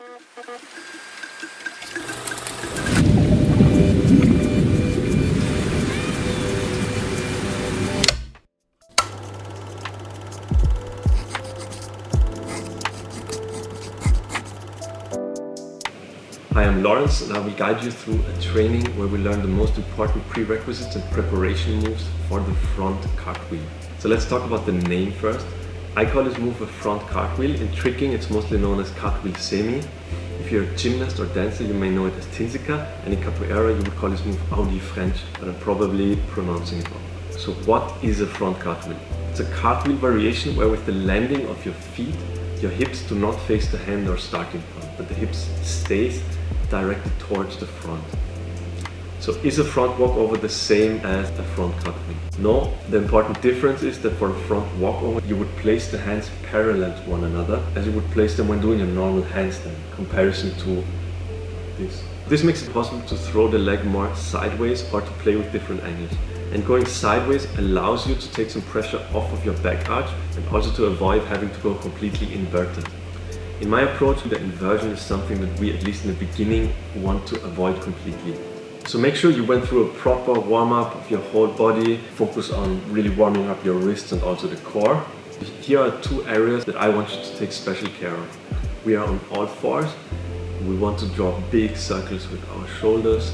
Hi, I'm Lawrence and I will guide you through a training where we learn the most important prerequisites and preparation moves for the front cartwheel. So let's talk about the name first. I call this move a front cartwheel. In tricking it's mostly known as cartwheel semi. If you're a gymnast or dancer you may know it as tinsica, and in capoeira you would call this move Audi French, but I'm probably pronouncing it wrong. So what is a front cartwheel? It's a cartwheel variation where with the landing of your feet your hips do not face the hand or starting point, but the hips stays directed towards the front. So is a front walkover the same as a front cartwheel? No, the important difference is that for a front walkover you would place the hands parallel to one another as you would place them when doing a normal handstand, comparison to this. This makes it possible to throw the leg more sideways or to play with different angles. And going sideways allows you to take some pressure off of your back arch and also to avoid having to go completely inverted. In my approach, the inversion is something that we, at least in the beginning, want to avoid completely. So make sure you went through a proper warm-up of your whole body, focus on really warming up your wrists and also the core. Here are two areas that I want you to take special care of. We are on all fours. We want to draw big circles with our shoulders.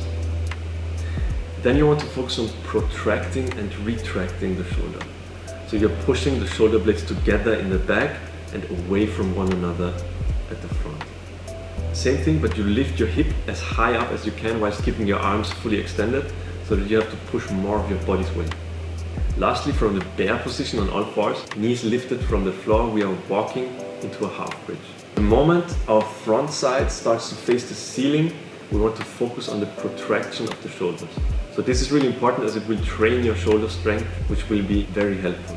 Then you want to focus on protracting and retracting the shoulder. So you're pushing the shoulder blades together in the back and away from one another at the front. Same thing, but you lift your hip as high up as you can whilst keeping your arms fully extended so that you have to push more of your body's weight. Lastly, from the bear position on all fours, knees lifted from the floor, we are walking into a half bridge. The moment our front side starts to face the ceiling, we want to focus on the protraction of the shoulders. So this is really important as it will train your shoulder strength, which will be very helpful.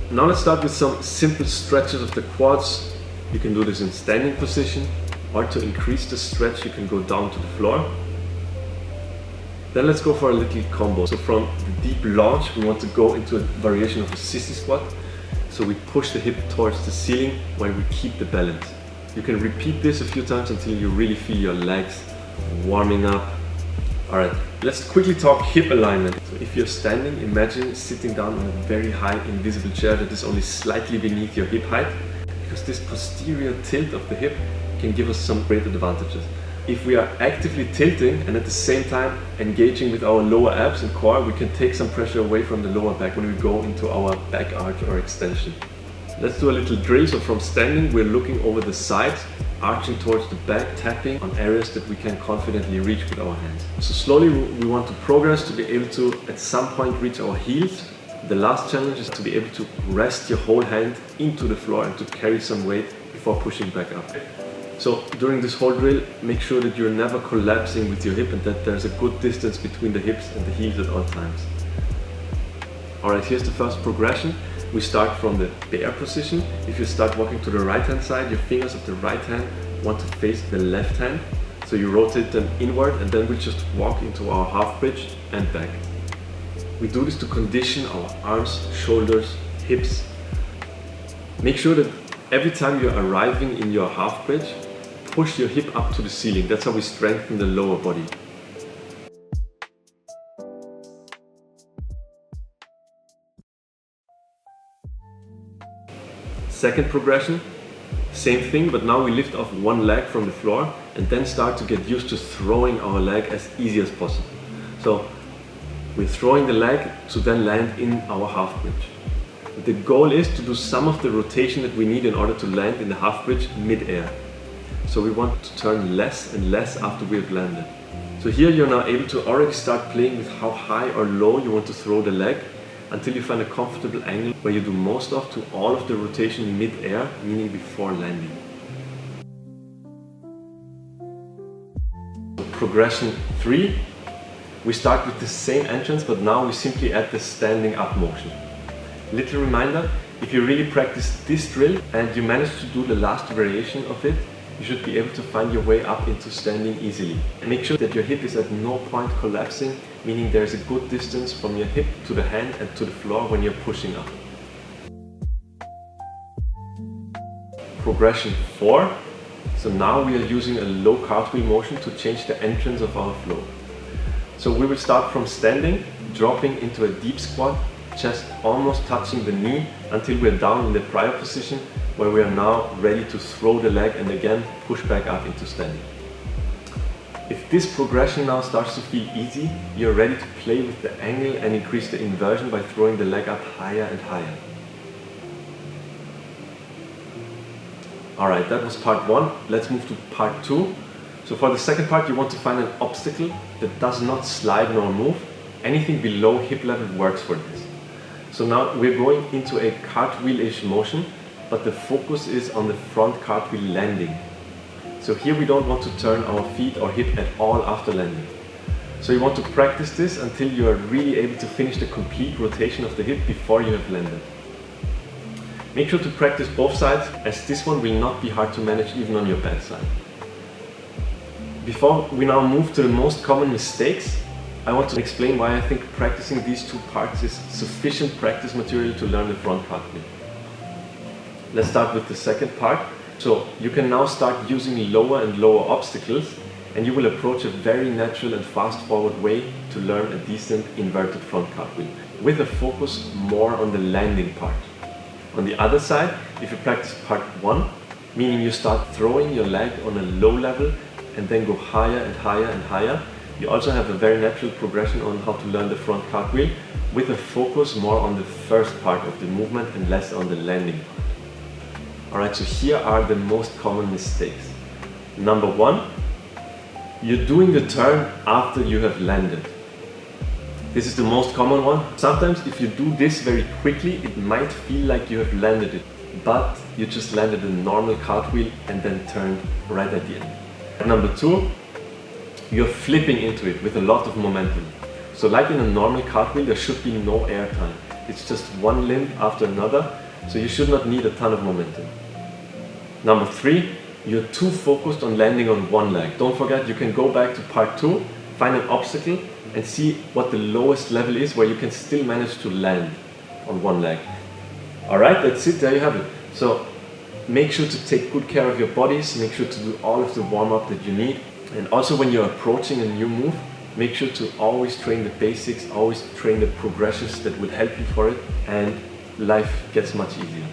Now let's start with some simple stretches of the quads. You can do this in standing position, or to increase the stretch you can go down to the floor. Then let's go for a little combo. So from the deep launch we want to go into a variation of a sissy squat. So we push the hip towards the ceiling while we keep the balance. You can repeat this a few times until you really feel your legs warming up. Alright, let's quickly talk hip alignment. So if you're standing, imagine sitting down on a very high invisible chair that is only slightly beneath your hip height, because this posterior tilt of the hip can give us some great advantages. If we are actively tilting and at the same time engaging with our lower abs and core, we can take some pressure away from the lower back when we go into our back arch or extension. Let's do a little drill. So from standing, we're looking over the sides, arching towards the back, tapping on areas that we can confidently reach with our hands. So slowly we want to progress to be able to at some point reach our heels. The last challenge is to be able to rest your whole hand into the floor and to carry some weight before pushing back up. So during this whole drill, make sure that you're never collapsing with your hip and that there's a good distance between the hips and the heels at all times. Alright, here's the first progression. We start from the bear position. If you start walking to the right hand side, your fingers of the right hand want to face the left hand. So you rotate them inward and then we just walk into our half bridge and back. We do this to condition our arms, shoulders, hips. Make sure that every time you're arriving in your half bridge, push your hip up to the ceiling. That's how we strengthen the lower body. Second progression, same thing, but now we lift off one leg from the floor and then start to get used to throwing our leg as easy as possible. So we're throwing the leg to then land in our half bridge. The goal is to do some of the rotation that we need in order to land in the half bridge mid-air. So we want to turn less and less after we have landed. So here you're now able to already start playing with how high or low you want to throw the leg until you find a comfortable angle where you do most of to all of the rotation mid-air, meaning before landing. Progression 3. We start with the same entrance, but now we simply add the standing up motion. Little reminder, if you really practice this drill and you manage to do the last variation of it, you should be able to find your way up into standing easily. And make sure that your hip is at no point collapsing, meaning there is a good distance from your hip to the hand and to the floor when you're pushing up. Progression 4. So now we are using a low cartwheel motion to change the entrance of our flow. So we will start from standing, dropping into a deep squat, chest almost touching the knee until we're down in the prior position where we are now ready to throw the leg and again push back up into standing. If this progression now starts to feel easy, you're ready to play with the angle and increase the inversion by throwing the leg up higher and higher. Alright, that was part 1. Let's move to part 2. So for the second part, you want to find an obstacle that does not slide nor move. Anything below hip level works for this. So now we're going into a cartwheel-ish motion, but the focus is on the front cartwheel landing. So here we don't want to turn our feet or hip at all after landing. So you want to practice this until you are really able to finish the complete rotation of the hip before you have landed. Make sure to practice both sides, as this one will not be hard to manage even on your bad side. Before we now move to the most common mistakes, I want to explain why I think practicing these two parts is sufficient practice material to learn the front cartwheel. Let's start with the second part. So you can now start using lower and lower obstacles, and you will approach a very natural and fast forward way to learn a decent inverted front cartwheel, with a focus more on the landing part. On the other side, if you practice part 1, meaning you start throwing your leg on a low level and then go higher and higher and higher, you also have a very natural progression on how to learn the front cartwheel, with a focus more on the first part of the movement and less on the landing part. Alright, so here are the most common mistakes. Number 1, you're doing the turn after you have landed. This is the most common one. Sometimes if you do this very quickly, it might feel like you have landed it, but you just landed a normal cartwheel and then turned right at the end. Number 2, you're flipping into it with a lot of momentum. So like in a normal cartwheel, there should be no air time. It's just one limb after another, so you should not need a ton of momentum. Number 3, you're too focused on landing on one leg. Don't forget, you can go back to part 2, find an obstacle and see what the lowest level is where you can still manage to land on one leg. Alright, that's it, there you have it. So make sure to take good care of your bodies, make sure to do all of the warm-up that you need. And also when you're approaching a new move, make sure to always train the basics, always train the progressions that will help you for it, and life gets much easier.